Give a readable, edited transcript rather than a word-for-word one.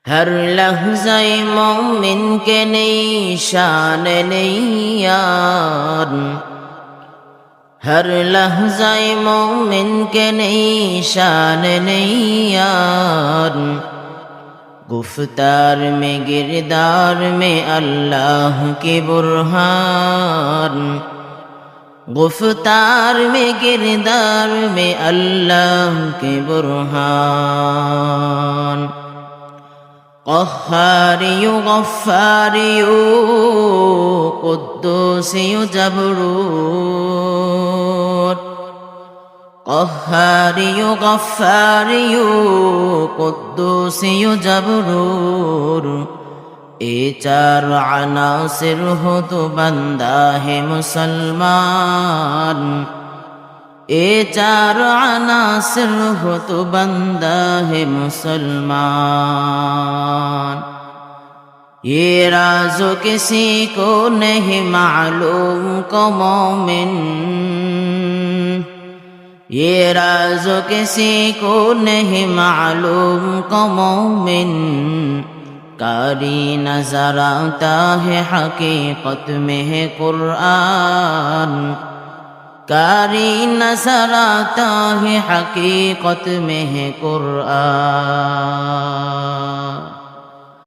हर लहज़ाए मोमिन के नई शान नई यार, हर लहज़ाए मोमिन के नई शान नई यार। गुफ्तार में गिरदार में अल्लाह के बुरहान, गुफ्तार में गिरदार में अल्लाह के बुरहान। क़ह्हारियु गफ़्फ़ारियु क़ुद्दूसियु जबरूर, क़ह्हारियु गफ़्फ़ारियु क़ुद्दूसियु जबरूर। ये चार अनासिर हो तो बंदा है मुसलमान, ये चार अनासिर हो तो बंदा है मुसलमान। ये राज़ो किसी को नहीं मालूम को मोमिन, ये राज़ो किसी को नहीं मालूम को मोमिन। कारी नज़र आता है हकीकत में है कुरान, कारी नज़र आता है हकीकत में है कुरान।